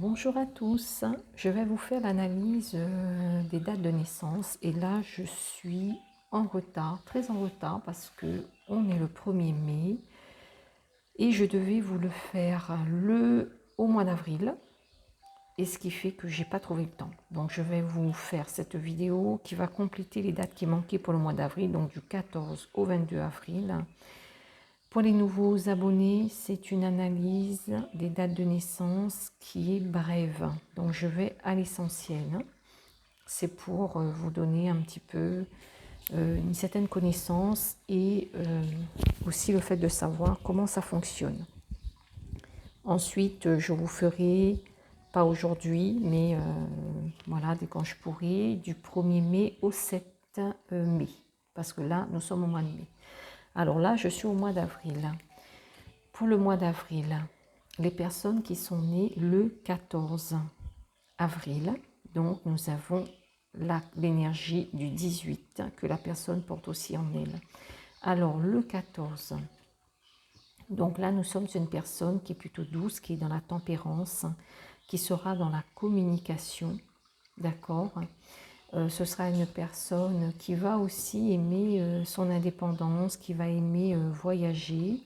Bonjour à tous, je vais vous faire l'analyse des dates de naissance et là je suis en retard, très en retard parce que on est le 1er mai et je devais vous le faire au mois d'avril et ce qui fait que j'ai pas trouvé le temps. Donc je vais vous faire cette vidéo qui va compléter les dates qui manquaient pour le mois d'avril, donc du 14 au 22 avril. Pour les nouveaux abonnés, c'est une analyse des dates de naissance qui est brève. Donc je vais à l'essentiel. C'est pour vous donner un petit peu une certaine connaissance et aussi le fait de savoir comment ça fonctionne. Ensuite, je vous ferai, pas aujourd'hui, mais voilà, dès quand je pourrai, du 1er mai au 7 mai. Parce que là, nous sommes au mois de mai. Alors là, je suis au mois d'avril. Pour le mois d'avril, les personnes qui sont nées le 14 avril, donc nous avons l'énergie du 18 que la personne porte aussi en elle. Alors le 14, donc là nous sommes sur une personne qui est plutôt douce, qui est dans la tempérance, qui sera dans la communication, d'accord. Ce sera une personne qui va aussi aimer son indépendance, qui va aimer voyager.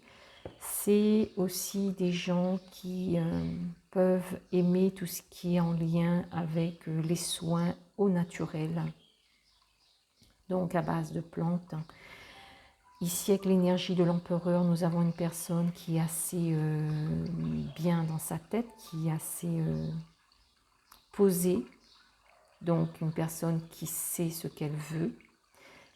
C'est aussi des gens qui peuvent aimer tout ce qui est en lien avec les soins au naturel, donc à base de plantes. Ici, avec l'énergie de l'empereur, nous avons une personne qui est assez bien dans sa tête, qui est assez posée, donc une personne qui sait ce qu'elle veut,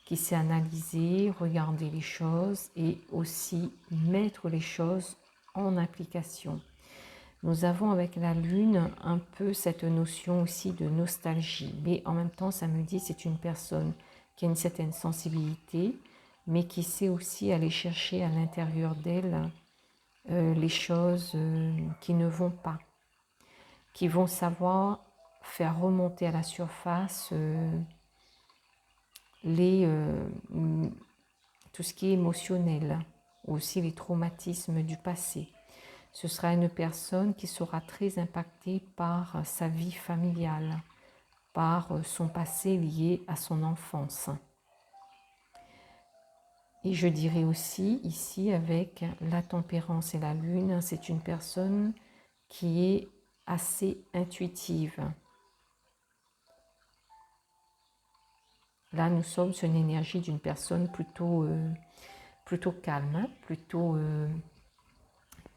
qui sait analyser, regarder les choses et aussi mettre les choses en application. Nous avons avec la lune un peu cette notion aussi de nostalgie, mais en même temps ça me dit c'est une personne qui a une certaine sensibilité, mais qui sait aussi aller chercher à l'intérieur d'elle les choses qui ne vont pas, qui vont savoir faire remonter à la surface tout ce qui est émotionnel, aussi les traumatismes du passé. Ce sera une personne qui sera très impactée par sa vie familiale, par son passé lié à son enfance. Et je dirais aussi ici avec la tempérance et la lune, c'est une personne qui est assez intuitive. Là, nous sommes sur une énergie d'une personne plutôt calme,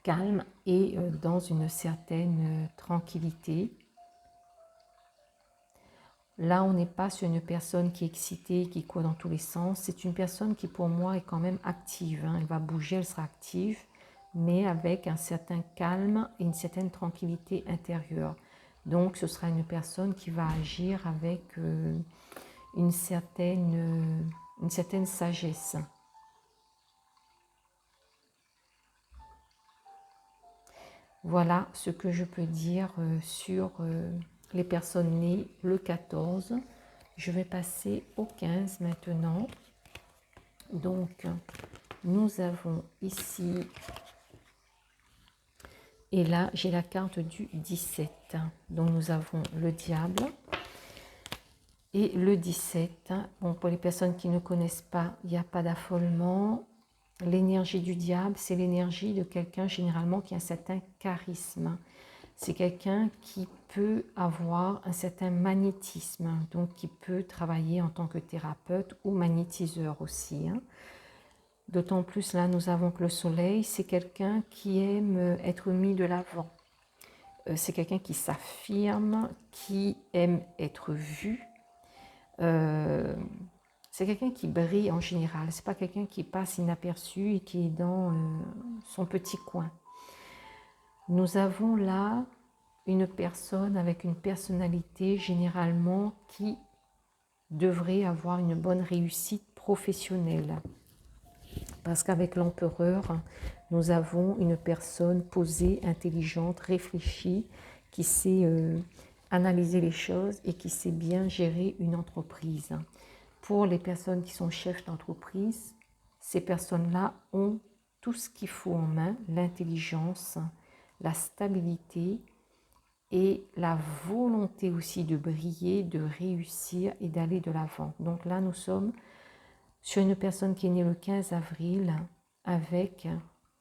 calme et dans une certaine tranquillité. Là, on n'est pas sur une personne qui est excitée, qui court dans tous les sens. C'est une personne qui, pour moi, est quand même active. Elle va bouger, elle sera active, mais avec un certain calme et une certaine tranquillité intérieure. Donc, ce sera une personne qui va agir avec une certaine sagesse. Voilà ce que je peux dire sur les personnes nées le 14. Je vais passer au 15 maintenant. Donc, nous avons ici, et là, j'ai la carte du 17. Donc, nous avons le diable. Et le 17, bon, pour les personnes qui ne connaissent pas, il n'y a pas d'affolement. L'énergie du diable, c'est l'énergie de quelqu'un généralement qui a un certain charisme. C'est quelqu'un qui peut avoir un certain magnétisme, donc qui peut travailler en tant que thérapeute ou magnétiseur aussi. D'autant plus là, nous avons que le soleil, c'est quelqu'un qui aime être mis de l'avant. C'est quelqu'un qui s'affirme, qui aime être vu. C'est quelqu'un qui brille en général. C'est pas quelqu'un qui passe inaperçu et qui est dans son petit coin. Nous avons là une personne avec une personnalité généralement qui devrait avoir une bonne réussite professionnelle. Parce qu'avec l'empereur, nous avons une personne posée, intelligente, réfléchie, qui sait analyser les choses et qui sait bien gérer une entreprise. Pour les personnes qui sont chefs d'entreprise, ces personnes-là ont tout ce qu'il faut en main, l'intelligence, la stabilité et la volonté aussi de briller, de réussir et d'aller de l'avant. Donc là, nous sommes sur une personne qui est née le 15 avril avec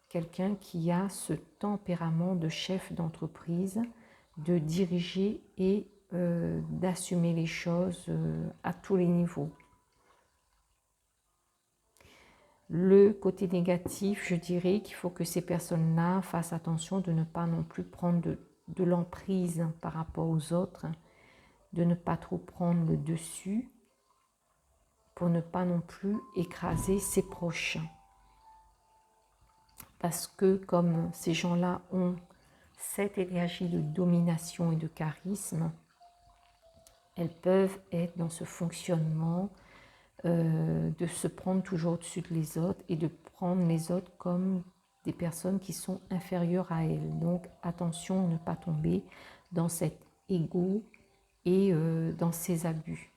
quelqu'un qui a ce tempérament de chef d'entreprise, de diriger et d'assumer les choses à tous les niveaux. Le côté négatif, je dirais qu'il faut que ces personnes-là fassent attention de ne pas non plus prendre de l'emprise par rapport aux autres, de ne pas trop prendre le dessus pour ne pas non plus écraser ses proches. Parce que comme ces gens-là ont cette énergie de domination et de charisme, elles peuvent être dans ce fonctionnement de se prendre toujours au-dessus des autres et de prendre les autres comme des personnes qui sont inférieures à elles. Donc attention à ne pas tomber dans cet ego et dans ces abus.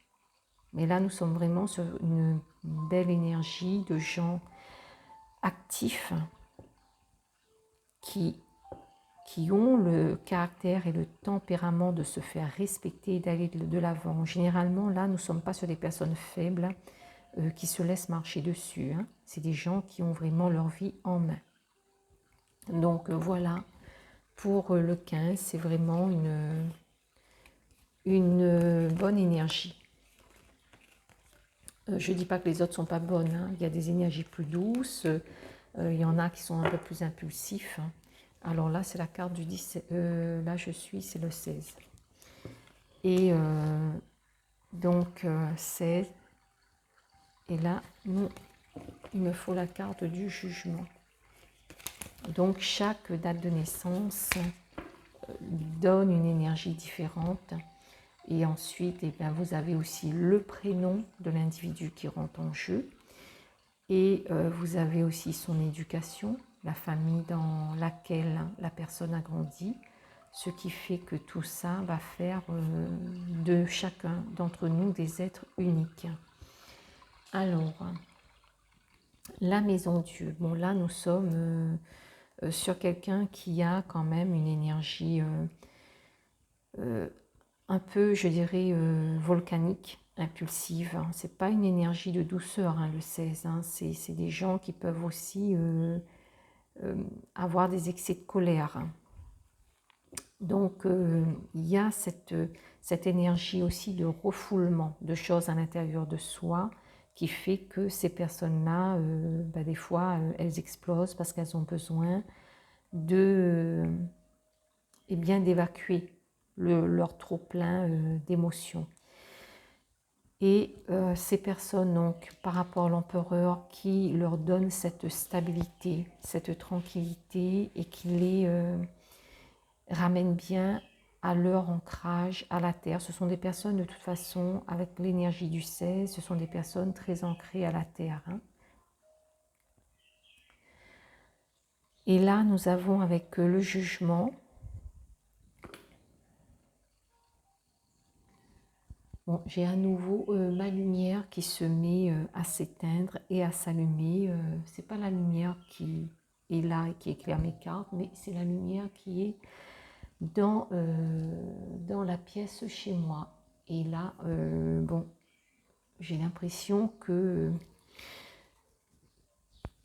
Mais là, nous sommes vraiment sur une belle énergie de gens actifs qui ont le caractère et le tempérament de se faire respecter et d'aller de l'avant. Généralement, là, nous ne sommes pas sur des personnes faibles qui se laissent marcher dessus. Hein. C'est des gens qui ont vraiment leur vie en main. Donc voilà, pour le 15, c'est vraiment une bonne énergie. Je ne dis pas que les autres ne sont pas bonnes. Hein. Il y a des énergies plus douces. Il y en a qui sont un peu plus impulsifs. Hein. Alors là, c'est la carte du 17. Là, c'est le 16. Et donc, 16. Et là, il me faut la carte du jugement. Donc, chaque date de naissance donne une énergie différente. Et ensuite, eh bien, vous avez aussi le prénom de l'individu qui rentre en jeu. Et vous avez aussi son éducation, la famille dans laquelle la personne a grandi, ce qui fait que tout ça va faire de chacun d'entre nous des êtres uniques. Alors, la maison Dieu. Bon, là, nous sommes sur quelqu'un qui a quand même une énergie un peu, je dirais, volcanique, impulsive. C'est pas une énergie de douceur, hein, le 16. Hein. C'est des gens qui peuvent aussi avoir des excès de colère. Donc, il y a cette énergie aussi de refoulement de choses à l'intérieur de soi qui fait que ces personnes-là, des fois, elles explosent parce qu'elles ont besoin d'évacuer leur trop-plein d'émotions. Et ces personnes, donc, par rapport à l'empereur, qui leur donne cette stabilité, cette tranquillité et qui les ramène bien à leur ancrage à la terre. Ce sont des personnes, de toute façon, avec l'énergie du 16, ce sont des personnes très ancrées à la terre. Hein. Et là, nous avons avec le jugement. Bon, j'ai à nouveau ma lumière qui se met à s'éteindre et à s'allumer. C'est pas la lumière qui est là et qui éclaire mes cartes, mais c'est la lumière qui est dans la pièce chez moi. Et là, bon, j'ai l'impression que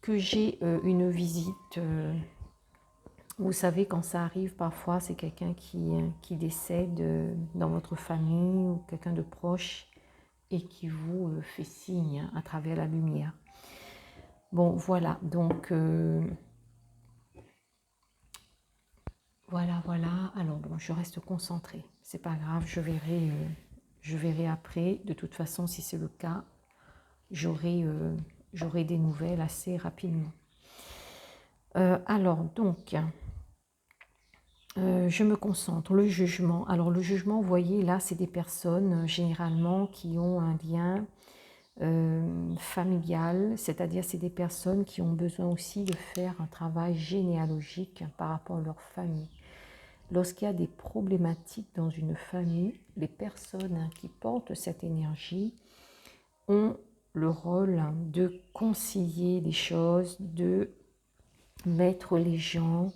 j'ai une visite. Vous savez, quand ça arrive, parfois, c'est quelqu'un qui décède dans votre famille ou quelqu'un de proche et qui vous fait signe à travers la lumière. Bon, voilà, donc voilà. Alors bon, je reste concentrée. C'est pas grave, je verrai après. De toute façon, si c'est le cas, j'aurai des nouvelles assez rapidement. Alors donc, je me concentre. Le jugement. Alors le jugement, vous voyez, là, c'est des personnes généralement qui ont un lien familial, c'est-à-dire c'est des personnes qui ont besoin aussi de faire un travail généalogique par rapport à leur famille. Lorsqu'il y a des problématiques dans une famille, les personnes qui portent cette énergie ont le rôle de concilier les choses, de mettre les gens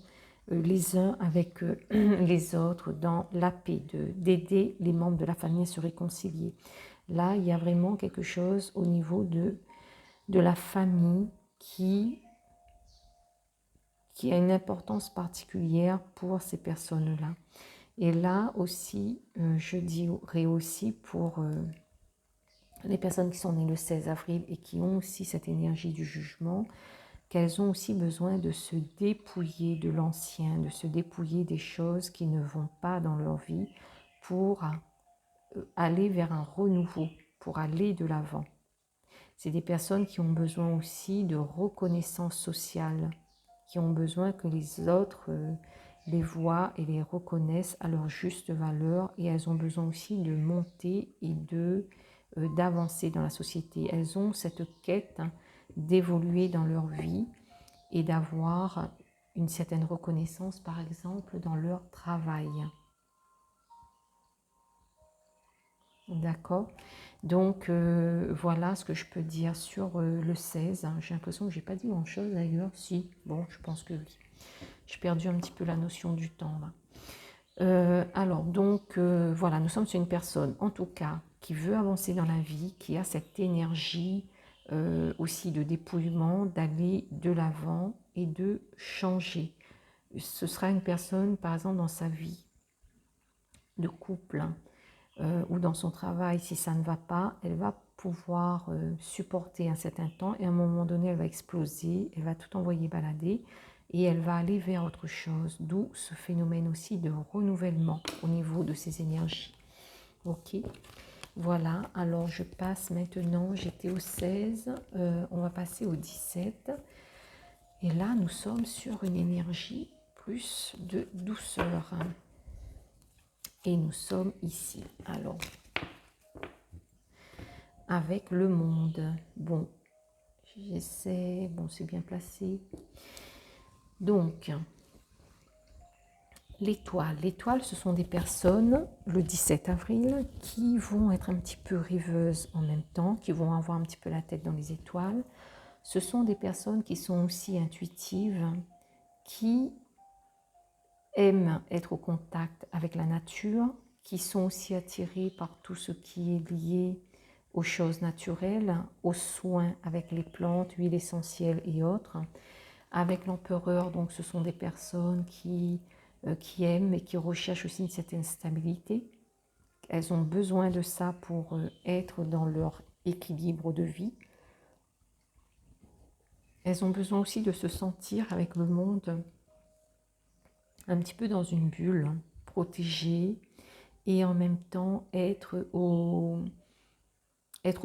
les uns avec les autres, dans la paix, d'aider les membres de la famille à se réconcilier. Là, il y a vraiment quelque chose au niveau de la famille qui a une importance particulière pour ces personnes-là. Et là aussi, je dirais aussi pour les personnes qui sont nées le 16 avril et qui ont aussi cette énergie du jugement, qu'elles ont aussi besoin de se dépouiller de l'ancien, de se dépouiller des choses qui ne vont pas dans leur vie pour aller vers un renouveau, pour aller de l'avant. C'est des personnes qui ont besoin aussi de reconnaissance sociale, qui ont besoin que les autres les voient et les reconnaissent à leur juste valeur, et elles ont besoin aussi de monter et d'avancer dans la société. Elles ont cette quête d'évoluer dans leur vie et d'avoir une certaine reconnaissance, par exemple, dans leur travail. D'accord? Donc, voilà ce que je peux dire sur le 16. J'ai l'impression que je n'ai pas dit grand-chose d'ailleurs. Si, bon, je pense que oui. J'ai perdu un petit peu la notion du temps là. Alors, donc, voilà, nous sommes sur une personne, en tout cas, qui veut avancer dans la vie, qui a cette énergie aussi de dépouillement, d'aller de l'avant et de changer. Ce sera une personne, par exemple, dans sa vie de couple, ou dans son travail, si ça ne va pas, elle va pouvoir supporter un certain temps, et à un moment donné, elle va exploser, elle va tout envoyer balader et elle va aller vers autre chose, d'où ce phénomène aussi de renouvellement au niveau de ses énergies. Ok, voilà, alors je passe maintenant, j'étais au 16, on va passer au 17, et là nous sommes sur une énergie plus de douceur. Et nous sommes ici. Alors, avec le monde. Bon, j'essaie. Bon, c'est bien placé. Donc, l'étoile. L'étoile, ce sont des personnes, le 17 avril, qui vont être un petit peu rêveuses en même temps, qui vont avoir un petit peu la tête dans les étoiles. Ce sont des personnes qui sont aussi intuitives, qui aiment être au contact avec la nature, qui sont aussi attirées par tout ce qui est lié aux choses naturelles, aux soins avec les plantes, huiles essentielles et autres. Avec l'empereur, donc ce sont des personnes qui aiment et qui recherchent aussi une certaine stabilité. Elles ont besoin de ça pour être dans leur équilibre de vie. Elles ont besoin aussi de se sentir avec le monde un petit peu dans une bulle, protégée, et en même temps être au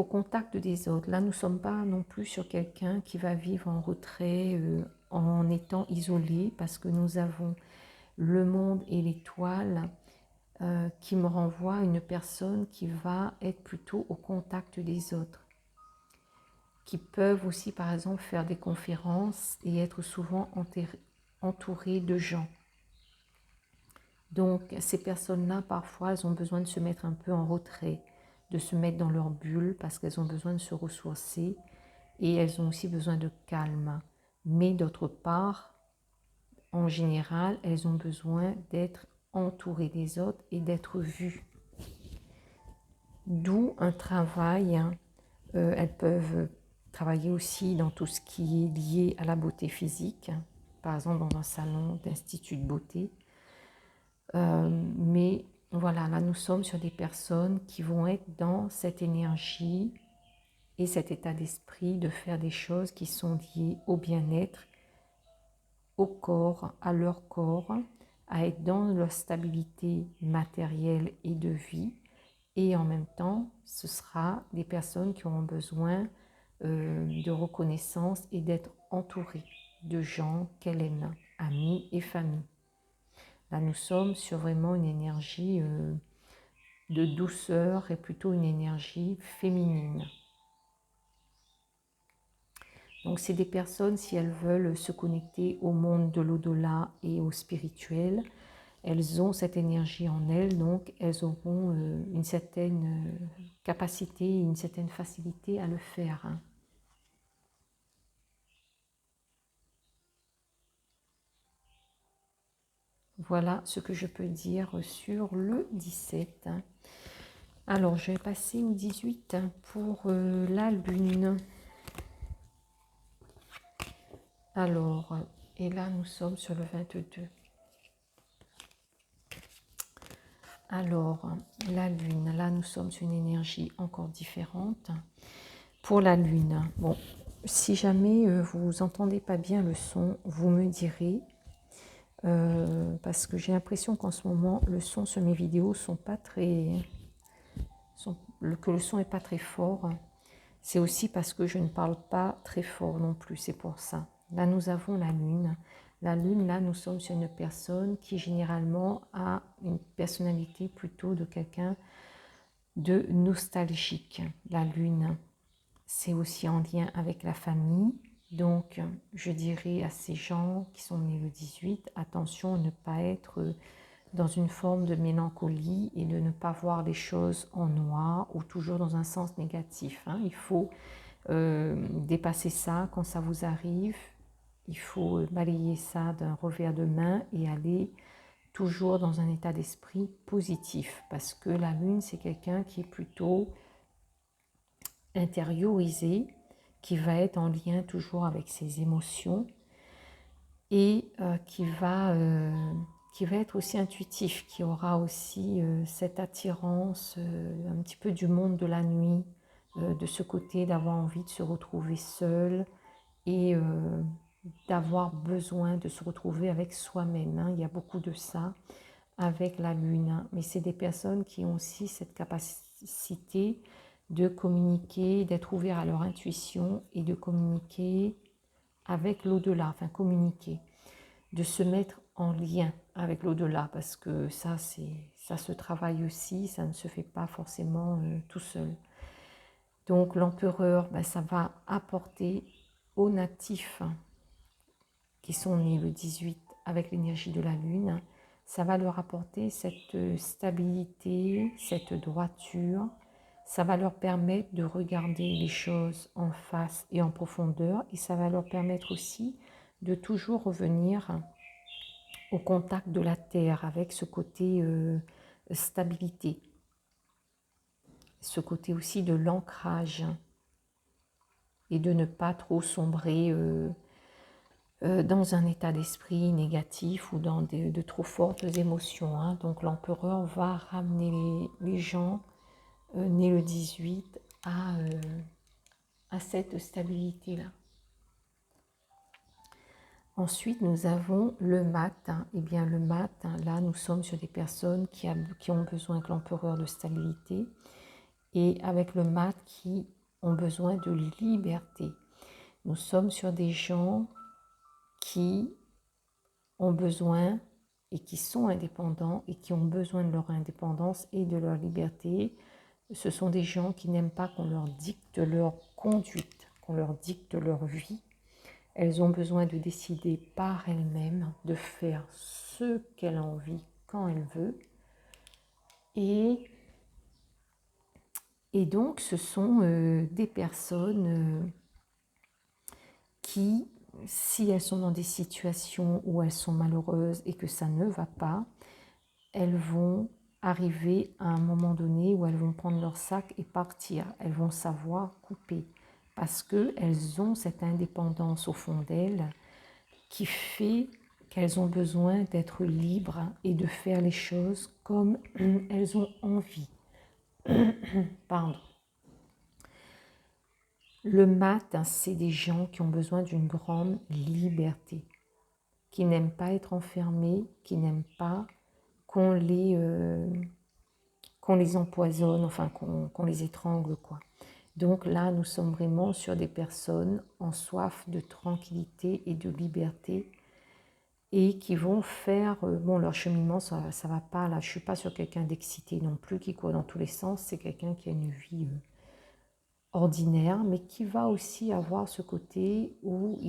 contact des autres. Là, nous ne sommes pas non plus sur quelqu'un qui va vivre en retrait, en étant isolé, parce que nous avons le monde et l'étoile qui me renvoient à une personne qui va être plutôt au contact des autres, qui peuvent aussi, par exemple, faire des conférences et être souvent entourées de gens. Donc, ces personnes-là, parfois, elles ont besoin de se mettre un peu en retrait, de se mettre dans leur bulle parce qu'elles ont besoin de se ressourcer, et elles ont aussi besoin de calme. Mais d'autre part, en général, elles ont besoin d'être entourées des autres et d'être vues. D'où un travail. Elles peuvent travailler aussi dans tout ce qui est lié à la beauté physique, par exemple dans un salon d'institut de beauté. Mais voilà, là nous sommes sur des personnes qui vont être dans cette énergie et cet état d'esprit de faire des choses qui sont liées au bien-être, au corps, à leur corps, à être dans leur stabilité matérielle et de vie. Et en même temps, ce sera des personnes qui auront besoin de reconnaissance et d'être entourées de gens qu'elles aiment, amis et famille. Là, nous sommes sur vraiment une énergie de douceur et plutôt une énergie féminine. Donc, c'est des personnes, si elles veulent se connecter au monde de l'au-delà et au spirituel, elles ont cette énergie en elles, donc elles auront une certaine capacité, une certaine facilité à le faire. voilà ce que je peux dire sur le 17. Alors, je vais passer au 18 pour la Lune. Alors, et là, nous sommes sur le 22. Alors, la Lune, là, nous sommes sur une énergie encore différente. Pour la Lune, bon, si jamais vous n'entendez pas bien le son, vous me direz. Parce que j'ai l'impression qu'en ce moment, le son sur mes vidéos sont pas très... que le son n'est pas très fort. C'est aussi parce que je ne parle pas très fort non plus, c'est pour ça. Là, nous avons la Lune. La Lune, là, nous sommes sur une personne qui généralement a une personnalité plutôt de quelqu'un de nostalgique. La Lune, c'est aussi en lien avec la famille. Donc, je dirais à ces gens qui sont nés le 18, attention à ne pas être dans une forme de mélancolie et de ne pas voir les choses en noir ou toujours dans un sens négatif. Hein. Il faut dépasser ça quand ça vous arrive. Il faut balayer ça d'un revers de main et aller toujours dans un état d'esprit positif. Parce que la Lune, c'est quelqu'un qui est plutôt intériorisé, qui va être en lien toujours avec ses émotions et qui va être aussi intuitif, qui aura aussi cette attirance un petit peu du monde de la nuit, de ce côté d'avoir envie de se retrouver seul et d'avoir besoin de se retrouver avec soi-même. Hein. Il y a beaucoup de ça avec la Lune, hein. Mais c'est des personnes qui ont aussi cette capacité de communiquer, d'être ouverts à leur intuition et de communiquer avec l'au-delà, enfin communiquer, de se mettre en lien avec l'au-delà, parce que ça se travaille aussi, ça ne se fait pas forcément tout seul. Donc l'empereur, ben, ça va apporter aux natifs qui sont nés le 18 avec l'énergie de la Lune, ça va leur apporter cette stabilité, cette droiture, ça va leur permettre de regarder les choses en face et en profondeur, et ça va leur permettre aussi de toujours revenir au contact de la terre avec ce côté stabilité, ce côté aussi de l'ancrage et de ne pas trop sombrer dans un état d'esprit négatif ou dans de trop fortes émotions. Hein. Donc l'empereur va ramener les gens nés le 18 à cette stabilité-là. Ensuite, nous avons le mat. Hein. Eh bien, le mat, hein, là, nous sommes sur des personnes qui ont besoin que l'empereur de stabilité et avec le mat qui ont besoin de liberté. Nous sommes sur des gens qui ont besoin et qui sont indépendants et qui ont besoin de leur indépendance et de leur liberté. Ce sont des gens qui n'aiment pas qu'on leur dicte leur conduite, qu'on leur dicte leur vie. Elles ont besoin de décider par elles-mêmes, de faire ce qu'elle a envie quand elle veut. Et donc, ce sont des personnes qui, si elles sont dans des situations où elles sont malheureuses et que ça ne va pas, elles vont arriver à un moment donné où elles vont prendre leur sac et partir. Elles vont savoir couper parce qu'elles ont cette indépendance au fond d'elles qui fait qu'elles ont besoin d'être libres et de faire les choses comme elles ont envie. Pardon. Le mat, c'est des gens qui ont besoin d'une grande liberté, qui n'aiment pas être enfermés, qui n'aiment pas qu'on les empoisonne, enfin qu'on les étrangle, quoi. Donc là, nous sommes vraiment sur des personnes en soif de tranquillité et de liberté et qui vont faire, bon, leur cheminement, ça va pas, là, je suis pas sur quelqu'un d'excité non plus, qui court dans tous les sens, c'est quelqu'un qui a une vie ordinaire, mais qui va aussi avoir ce côté où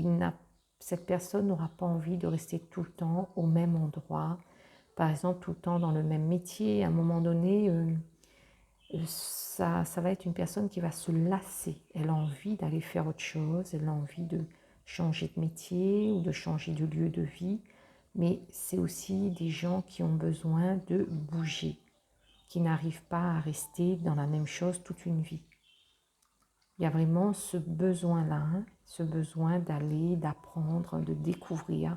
cette personne n'aura pas envie de rester tout le temps au même endroit, par exemple tout le temps dans le même métier. À un moment donné, ça va être une personne qui va se lasser. Elle a envie d'aller faire autre chose, elle a envie de changer de métier ou de changer de lieu de vie, mais c'est aussi des gens qui ont besoin de bouger, qui n'arrivent pas à rester dans la même chose toute une vie. Il y a vraiment ce besoin-là, hein, ce besoin d'aller, d'apprendre, de découvrir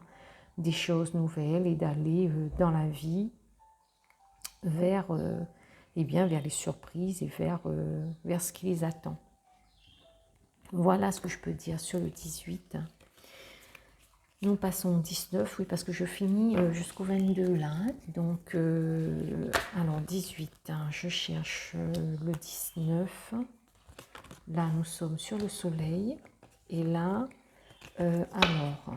des choses nouvelles et d'aller dans la vie vers, eh bien, vers les surprises et vers ce qui les attend. Voilà ce que je peux dire sur le 18. Nous passons au 19, oui, parce que je finis jusqu'au 22 là. Hein. Donc, alors 18, hein, je cherche le 19. Là, nous sommes sur le soleil. Et là, alors,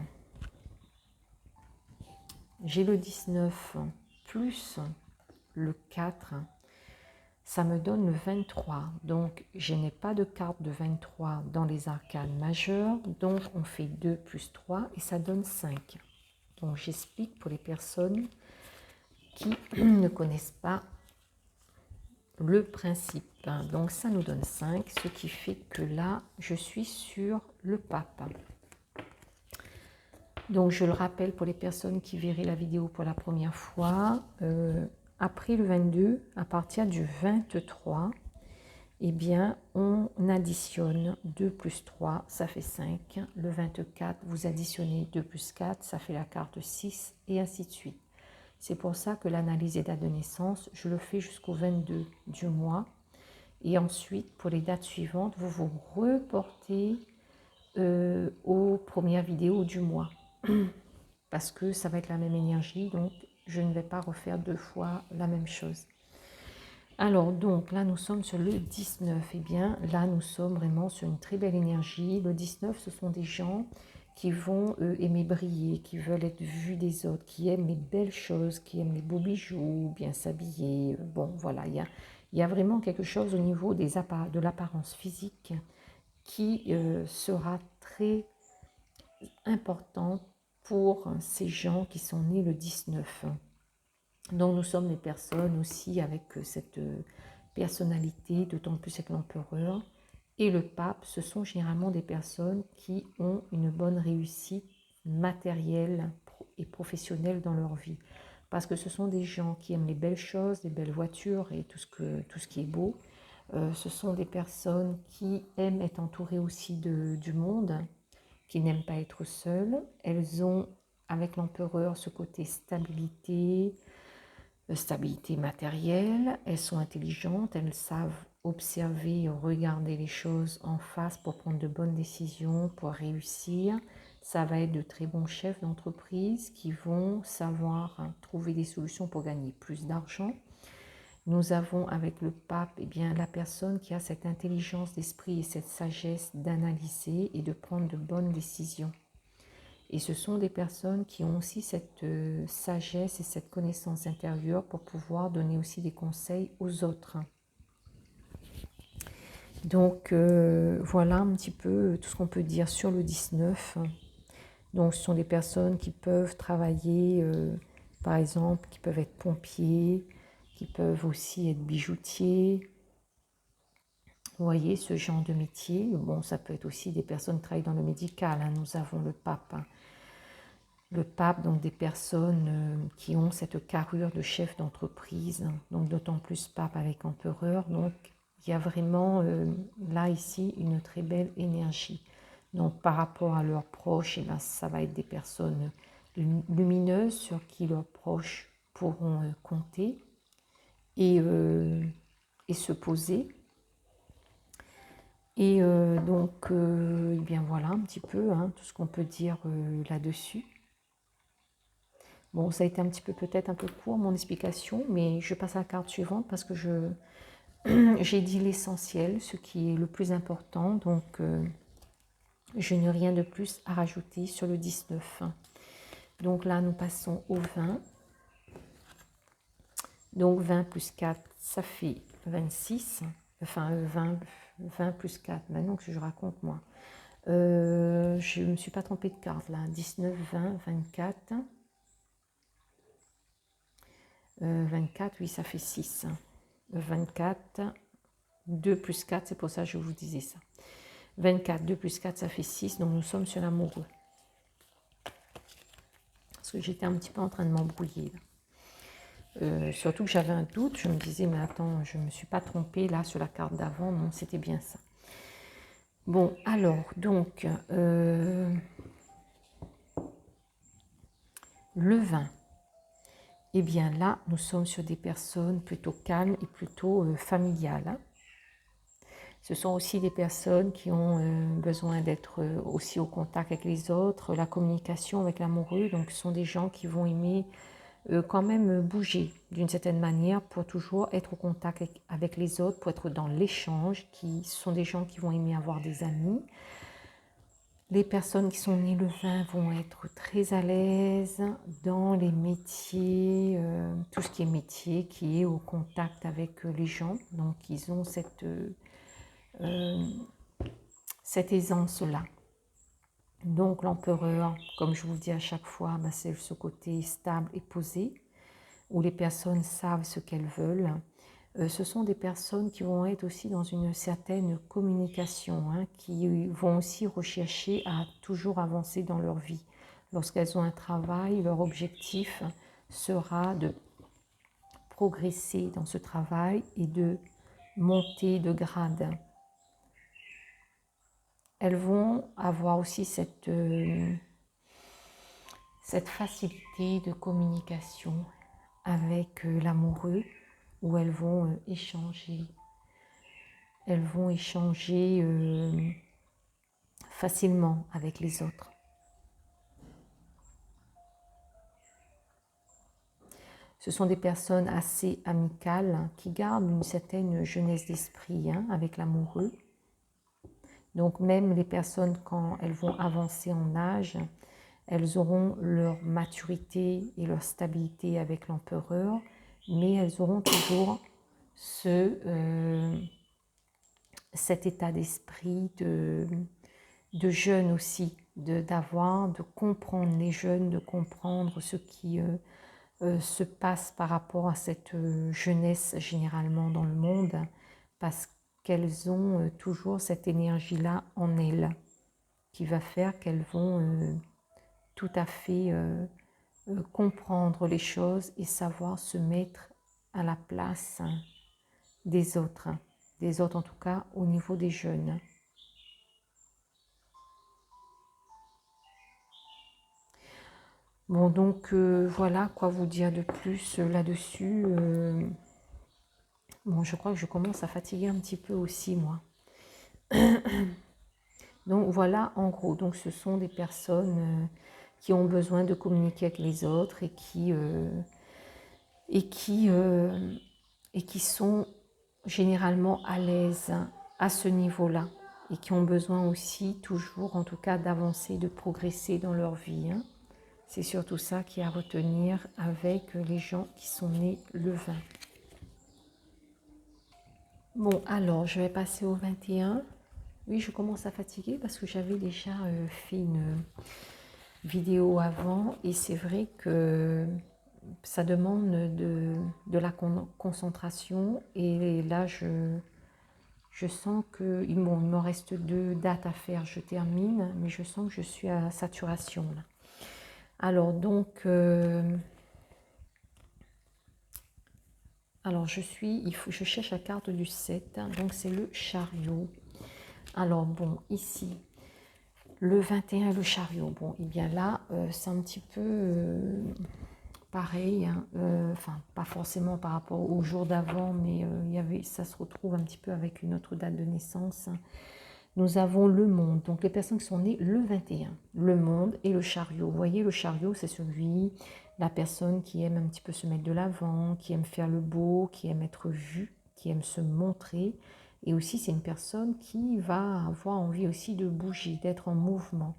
j'ai le 19 plus le 4. Ça me donne le 23. Donc, je n'ai pas de carte de 23 dans les arcanes majeures. Donc, on fait 2 plus 3 et ça donne 5. Donc, j'explique pour les personnes qui ne connaissent pas le principe. Donc, ça nous donne 5, ce qui fait que là, je suis sur le pape. Donc, je le rappelle pour les personnes qui verraient la vidéo pour la première fois, après le 22, à partir du 23, eh bien, on additionne 2 plus 3, ça fait 5. Le 24, vous additionnez 2 plus 4, ça fait la carte 6, et ainsi de suite. C'est pour ça que l'analyse des dates de naissance, je le fais jusqu'au 22 du mois. Et ensuite, pour les dates suivantes, vous vous reportez aux premières vidéos du mois. Parce que ça va être la même énergie, donc je ne vais pas refaire 2 fois la même chose. Alors, donc, là, nous sommes sur le 19. Eh bien, là, nous sommes vraiment sur une très belle énergie. Le 19, ce sont des gens qui vont aimer briller, qui veulent être vus des autres, qui aiment les belles choses, qui aiment les beaux bijoux, bien s'habiller. Bon, voilà, il y a vraiment quelque chose au niveau de l'apparence physique qui sera très important pour ces gens qui sont nés le 19. Donc nous sommes des personnes aussi avec cette personnalité, d'autant plus avec l'empereur. Et le pape, ce sont généralement des personnes qui ont une bonne réussite matérielle et professionnelle dans leur vie. Parce que ce sont des gens qui aiment les belles choses, les belles voitures et tout ce qui est beau. Ce sont des personnes qui aiment être entourées aussi du monde, qui n'aiment pas être seules. Elles ont, avec l'empereur, ce côté stabilité matérielle. Elles sont intelligentes, elles savent observer et regarder les choses en face pour prendre de bonnes décisions, pour réussir. Ça va être de très bons chefs d'entreprise qui vont savoir trouver des solutions pour gagner plus d'argent. Nous avons avec le pape, eh bien, la personne qui a cette intelligence d'esprit et cette sagesse d'analyser et de prendre de bonnes décisions. Et ce sont des personnes qui ont aussi cette sagesse et cette connaissance intérieure pour pouvoir donner aussi des conseils aux autres. Donc voilà un petit peu tout ce qu'on peut dire sur le 19. Donc ce sont des personnes qui peuvent travailler, par exemple, qui peuvent être pompiers, qui peuvent aussi être bijoutiers. Vous voyez, ce genre de métier. Bon, ça peut être aussi des personnes qui travaillent dans le médical. Hein. Nous avons le pape. Hein. Le pape, donc des personnes qui ont cette carrure de chef d'entreprise, donc d'autant plus pape avec empereur. Donc il y a vraiment là, ici, une très belle énergie. Donc par rapport à leurs proches, eh bien, ça va être des personnes lumineuses sur qui leurs proches pourront compter et se poser. Et donc, eh bien voilà un petit peu hein, tout ce qu'on peut dire là-dessus. Bon, ça a été un petit peu peut-être un peu court mon explication, mais je passe à la carte suivante parce que j'ai dit l'essentiel, ce qui est le plus important. Donc, je n'ai rien de plus à rajouter sur le 19. Donc là, nous passons au 20. Donc 20 plus 4, ça fait 26. Enfin, 20 plus 4, maintenant que je raconte moi. Je ne me suis pas trompée de carte là. 19, 20, 24. 24, oui, ça fait 6. 24, 2 plus 4, c'est pour ça que je vous disais ça. 24, 2 plus 4, ça fait 6, donc nous sommes sur l'amoureux. parce que j'étais un petit peu en train de m'embrouiller. Surtout que j'avais un doute, je me disais, mais attends, je ne me suis pas trompée là sur la carte d'avant, non, c'était bien ça. Bon, alors, donc, le vin. Eh bien là, nous sommes sur des personnes plutôt calmes et plutôt familiales. Hein. Ce sont aussi des personnes qui ont besoin d'être aussi au contact avec les autres, la communication avec l'amoureux. Donc, ce sont des gens qui vont aimer quand même bouger d'une certaine manière pour toujours être au contact avec les autres, pour être dans l'échange. Ce sont des gens qui vont aimer avoir des amis. Les personnes qui sont nées le vin vont être très à l'aise dans les métiers, tout ce qui est métier, qui est au contact avec les gens. Donc, ils ont cette aisance-là. Donc, l'empereur, comme je vous dis à chaque fois, c'est ce côté stable et posé, où les personnes savent ce qu'elles veulent. Ce sont des personnes qui vont être aussi dans une certaine communication, hein, qui vont aussi rechercher à toujours avancer dans leur vie. Lorsqu'elles ont un travail, leur objectif sera de progresser dans ce travail et de monter de grade. Elles vont avoir aussi cette facilité de communication avec l'amoureux, où elles vont échanger. Elles vont échanger facilement avec les autres. Ce sont des personnes assez amicales qui gardent une certaine jeunesse d'esprit hein, avec l'amoureux. Donc même les personnes, quand elles vont avancer en âge, elles auront leur maturité et leur stabilité avec l'empereur, mais elles auront toujours cet état d'esprit de jeunes aussi, de comprendre les jeunes, de comprendre ce qui se passe par rapport à cette jeunesse généralement dans le monde, parce qu'elles ont toujours cette énergie-là en elles, qui va faire qu'elles vont tout à fait comprendre les choses et savoir se mettre à la place des autres en tout cas au niveau des jeunes. Bon, donc voilà, quoi vous dire de plus là-dessus. Bon, je crois que je commence à fatiguer un petit peu aussi, moi. Donc voilà, en gros, donc ce sont des personnes qui ont besoin de communiquer avec les autres et qui sont généralement à l'aise à ce niveau-là et qui ont besoin aussi toujours, en tout cas, d'avancer, de progresser dans leur vie. Hein. C'est surtout ça qui est à retenir avec les gens qui sont nés le 20. Bon, alors, je vais passer au 21. Oui, je commence à fatiguer parce que j'avais déjà fait une vidéo avant et c'est vrai que ça demande de la concentration et là, je sens que, bon, il me reste 2 dates à faire, je termine, mais je sens que je suis à saturation là. Alors donc, alors je cherche la carte du 7, hein, donc c'est le chariot. Alors bon, ici, le 21 et le chariot. Bon, et bien là, c'est un petit peu pareil, hein, enfin pas forcément par rapport au jour d'avant, mais ça se retrouve un petit peu avec une autre date de naissance. Nous avons le monde, donc les personnes qui sont nées le 21, le monde et le chariot. Vous voyez, le chariot, c'est la personne qui aime un petit peu se mettre de l'avant, qui aime faire le beau, qui aime être vue, qui aime se montrer. Et aussi, c'est une personne qui va avoir envie aussi de bouger, d'être en mouvement.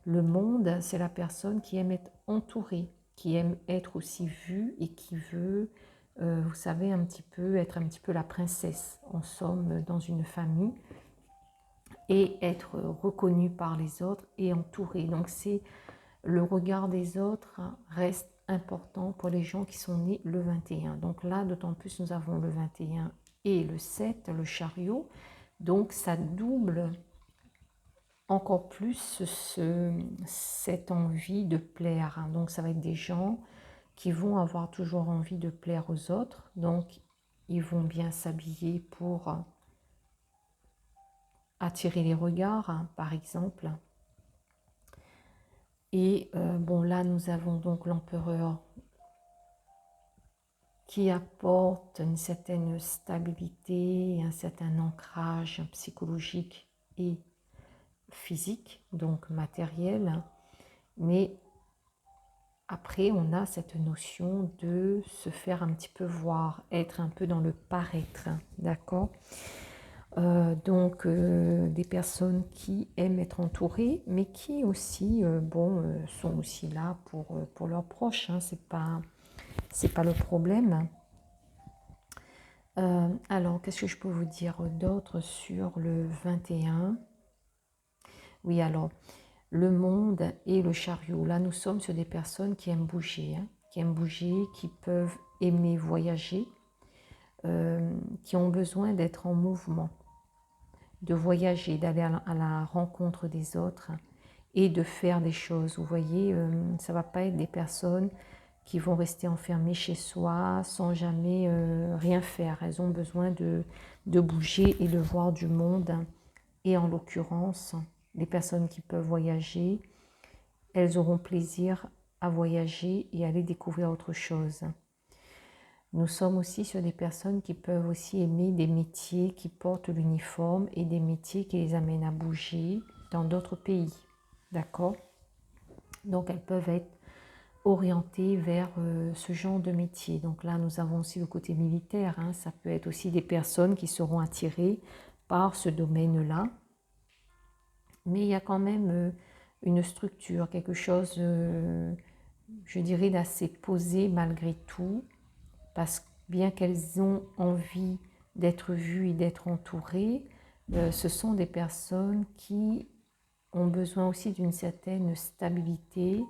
Le monde, c'est la personne qui aime être entourée, qui aime être aussi vue et qui veut, vous savez, être un petit peu la princesse. En somme, dans une famille et être reconnu par les autres et entouré. Donc c'est le regard des autres reste important pour les gens qui sont nés le 21. Donc là, d'autant plus, nous avons le 21 et le 7, le chariot. Donc ça double encore plus cette envie de plaire, hein. Donc ça va être des gens qui vont avoir toujours envie de plaire aux autres. Donc ils vont bien s'habiller pour attirer les regards, hein, par exemple. Et bon, là nous avons donc l'empereur qui apporte une certaine stabilité, un certain ancrage psychologique et physique, donc matériel. Mais après, on a cette notion de se faire un petit peu voir, être un peu dans le paraître, d'accord? Donc, des personnes qui aiment être entourées, mais qui aussi, sont aussi là pour leurs proches, hein, c'est pas le problème. Alors, qu'est-ce que je peux vous dire d'autre sur le 21? Oui, alors, le monde et le chariot. Là, nous sommes sur des personnes qui aiment bouger, hein, qui peuvent aimer voyager, qui ont besoin d'être en mouvement, de voyager, d'aller à la rencontre des autres et de faire des choses. Vous voyez, ça ne va pas être des personnes qui vont rester enfermées chez soi sans jamais rien faire. Elles ont besoin de bouger et de voir du monde. Et en l'occurrence, les personnes qui peuvent voyager, elles auront plaisir à voyager et aller découvrir autre chose. Nous sommes aussi sur des personnes qui peuvent aussi aimer des métiers qui portent l'uniforme et des métiers qui les amènent à bouger dans d'autres pays. D'accord? Donc elles peuvent être orientées vers ce genre de métier. Donc là, nous avons aussi le côté militaire, hein. Ça peut être aussi des personnes qui seront attirées par ce domaine-là. Mais il y a quand même une structure, quelque chose, je dirais, d'assez posé malgré tout, parce que bien qu'elles ont envie d'être vues et d'être entourées, ce sont des personnes qui ont besoin aussi d'une certaine stabilité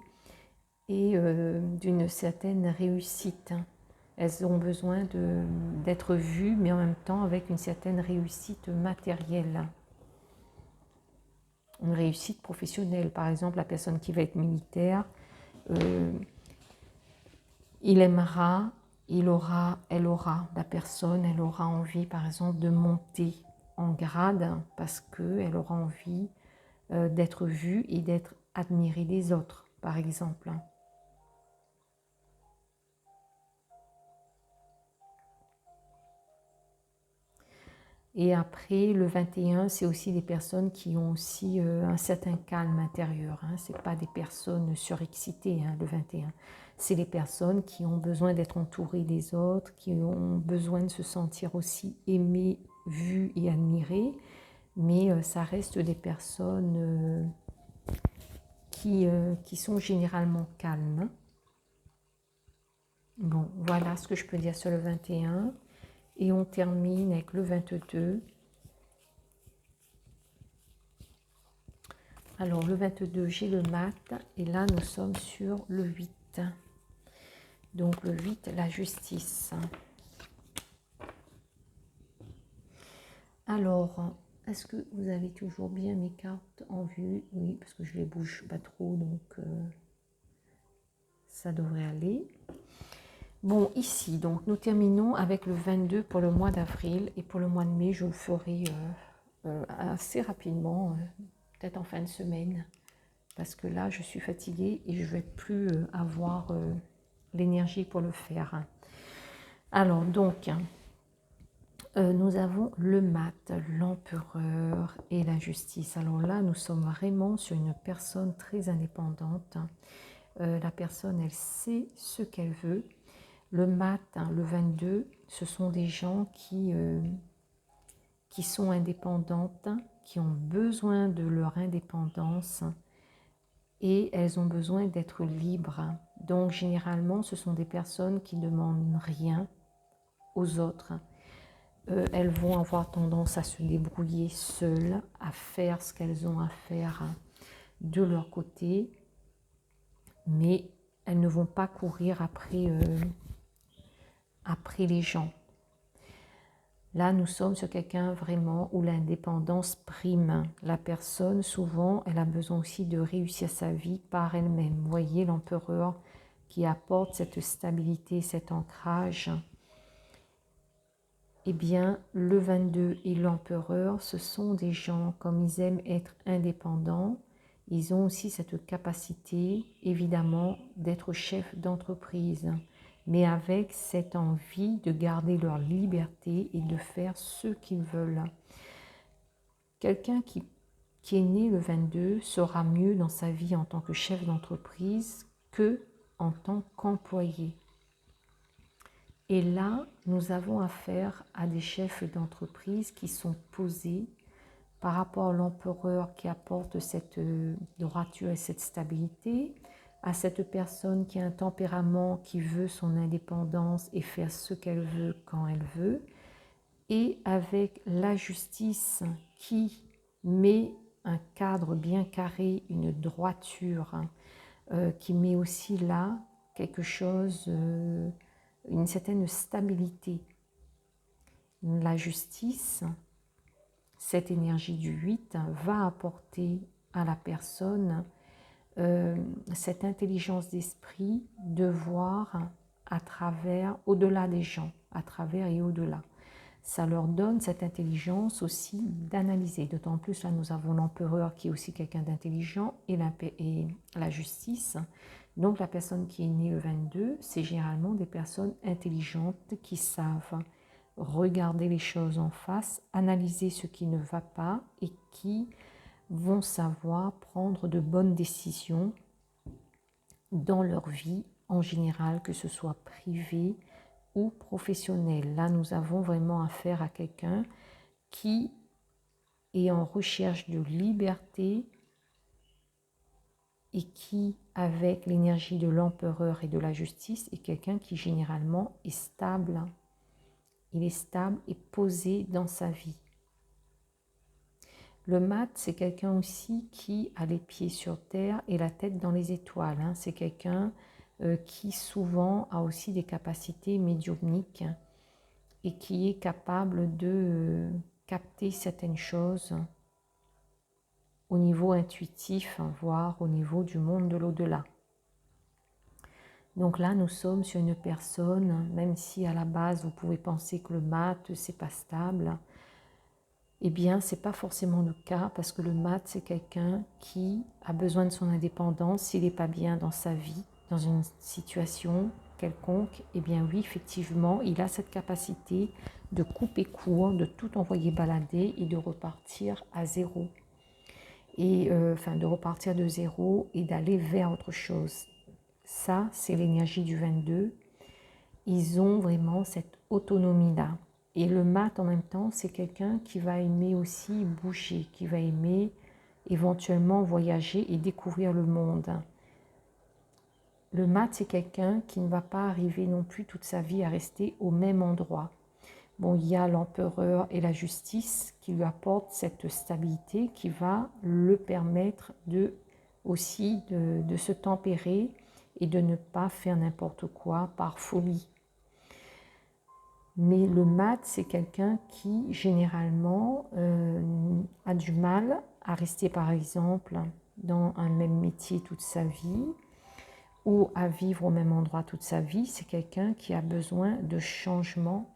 et d'une certaine réussite. Elles ont besoin d'être vues, mais en même temps avec une certaine réussite matérielle. Une réussite professionnelle. Par exemple, la personne qui va être militaire, il aimera, elle aura, la personne, elle aura envie, par exemple, de monter en grade parce qu'elle aura envie d'être vue et d'être admirée des autres, par exemple. Et après, le 21, c'est aussi des personnes qui ont aussi un certain calme intérieur, hein. Ce n'est pas des personnes surexcitées, hein, le 21. C'est les personnes qui ont besoin d'être entourées des autres, qui ont besoin de se sentir aussi aimées, vues et admirées. Mais ça reste des personnes qui sont généralement calmes. Bon, voilà ce que je peux dire sur le 21. Et on termine avec le 22. Alors, le 22, j'ai le mat. Et là, nous sommes sur le 8. Donc, le 8, la justice. Alors, est-ce que vous avez toujours bien mes cartes en vue? Oui, parce que je ne les bouge pas trop, donc ça devrait aller. Bon, ici, donc nous terminons avec le 22 pour le mois d'avril. Et pour le mois de mai, je le ferai assez rapidement, peut-être en fin de semaine. Parce que là, je suis fatiguée et je ne vais plus avoir l'énergie pour le faire. Alors, donc, nous avons le mat, l'empereur et la justice. Alors là, nous sommes vraiment sur une personne très indépendante. La personne, elle sait ce qu'elle veut. Le mat, hein, le 22, ce sont des gens qui sont indépendantes, qui ont besoin de leur indépendance et elles ont besoin d'être libres. Donc, généralement, ce sont des personnes qui ne demandent rien aux autres. Elles vont avoir tendance à se débrouiller seules, à faire ce qu'elles ont à faire de leur côté, mais elles ne vont pas courir après les gens. Là, nous sommes sur quelqu'un vraiment où l'indépendance prime. La personne, souvent, elle a besoin aussi de réussir sa vie par elle-même. Vous voyez l'empereur qui apporte cette stabilité, cet ancrage. Eh bien, le 22 et l'empereur, ce sont des gens, comme ils aiment être indépendants, ils ont aussi cette capacité, évidemment, d'être chef d'entreprise, mais avec cette envie de garder leur liberté et de faire ce qu'ils veulent. Quelqu'un qui est né le 22 sera mieux dans sa vie en tant que chef d'entreprise que en tant qu'employé. Et là, nous avons affaire à des chefs d'entreprise qui sont posés par rapport à l'empereur qui apporte cette droiture et cette stabilité, à cette personne qui a un tempérament qui veut son indépendance et faire ce qu'elle veut quand elle veut, et avec la justice qui met un cadre bien carré, une droiture, qui met aussi là quelque chose, une certaine stabilité. La justice, cette énergie du 8 va apporter à la personne cette intelligence d'esprit de voir à travers, au-delà des gens, à travers et au-delà. Ça leur donne cette intelligence aussi d'analyser. D'autant plus, là, nous avons l'empereur qui est aussi quelqu'un d'intelligent et la justice. Donc, la personne qui est née le 22, c'est généralement des personnes intelligentes qui savent regarder les choses en face, analyser ce qui ne va pas et qui vont savoir prendre de bonnes décisions dans leur vie en général, que ce soit privée ou professionnelle. Là, nous avons vraiment affaire à quelqu'un qui est en recherche de liberté et qui, avec l'énergie de l'empereur et de la justice, est quelqu'un qui généralement est stable. Il est stable et posé dans sa vie. Le mat, c'est quelqu'un aussi qui a les pieds sur terre et la tête dans les étoiles. C'est quelqu'un qui souvent a aussi des capacités médiumniques et qui est capable de capter certaines choses au niveau intuitif, voire au niveau du monde de l'au-delà. Donc là, nous sommes sur une personne, même si à la base, vous pouvez penser que le mat, c'est pas stable, eh bien, ce n'est pas forcément le cas parce que le mat, c'est quelqu'un qui a besoin de son indépendance. S'il n'est pas bien dans sa vie, dans une situation quelconque, eh bien oui, effectivement, il a cette capacité de couper court, de tout envoyer balader et de repartir à zéro. Et enfin, de repartir de zéro et d'aller vers autre chose. Ça, c'est l'énergie du 22. Ils ont vraiment cette autonomie-là. Et le mat, en même temps, c'est quelqu'un qui va aimer aussi bouger, qui va aimer éventuellement voyager et découvrir le monde. Le mat, c'est quelqu'un qui ne va pas arriver non plus toute sa vie à rester au même endroit. Bon, il y a l'empereur et la justice qui lui apportent cette stabilité qui va le permettre aussi de se tempérer et de ne pas faire n'importe quoi par folie. Mais le mat, c'est quelqu'un qui, généralement, a du mal à rester, par exemple, dans un même métier toute sa vie ou à vivre au même endroit toute sa vie. C'est quelqu'un qui a besoin de changement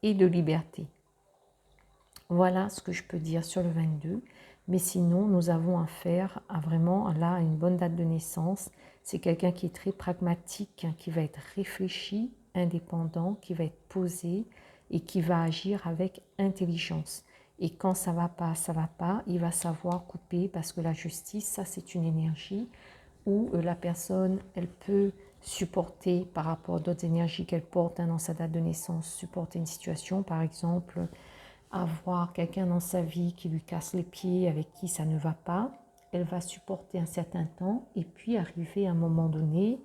et de liberté. Voilà ce que je peux dire sur le 22. Mais sinon, nous avons affaire à vraiment, là, à une bonne date de naissance. C'est quelqu'un qui est très pragmatique, qui va être réfléchi, indépendant, qui va être posé et qui va agir avec intelligence. Et quand ça va pas, il va savoir couper parce que la justice, ça c'est une énergie où la personne, elle peut supporter par rapport à d'autres énergies qu'elle porte dans sa date de naissance, supporter une situation, par exemple, avoir quelqu'un dans sa vie qui lui casse les pieds, avec qui ça ne va pas, elle va supporter un certain temps et puis arriver à un moment donné,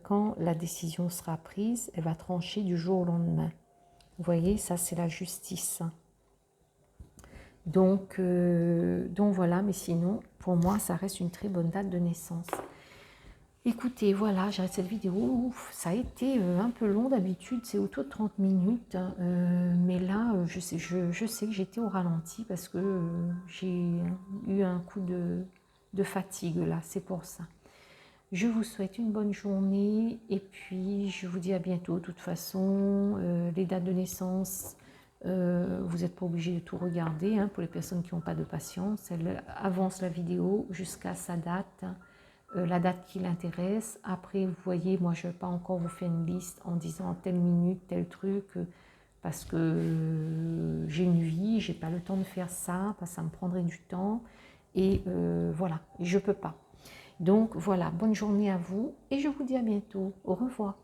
quand la décision sera prise, elle va trancher du jour au lendemain. Vous voyez, ça c'est la justice. Donc voilà, mais sinon, pour moi, ça reste une très bonne date de naissance. Écoutez, voilà, j'arrête cette vidéo. Ouf, ça a été un peu long d'habitude, c'est autour de 30 minutes. Hein, mais là, je sais que j'étais au ralenti parce que j'ai eu un coup de fatigue là, c'est pour ça. Je vous souhaite une bonne journée et puis je vous dis à bientôt. De toute façon, les dates de naissance, vous n'êtes pas obligé de tout regarder. Hein, pour les personnes qui n'ont pas de patience, elle avance la vidéo jusqu'à sa date. La date qui l'intéresse. Après, vous voyez, moi, je ne vais pas encore vous faire une liste en disant telle minute, tel truc, parce que j'ai une vie, j'ai pas le temps de faire ça, parce que ça me prendrait du temps. Et voilà, je ne peux pas. Donc voilà, bonne journée à vous et je vous dis à bientôt. Au revoir.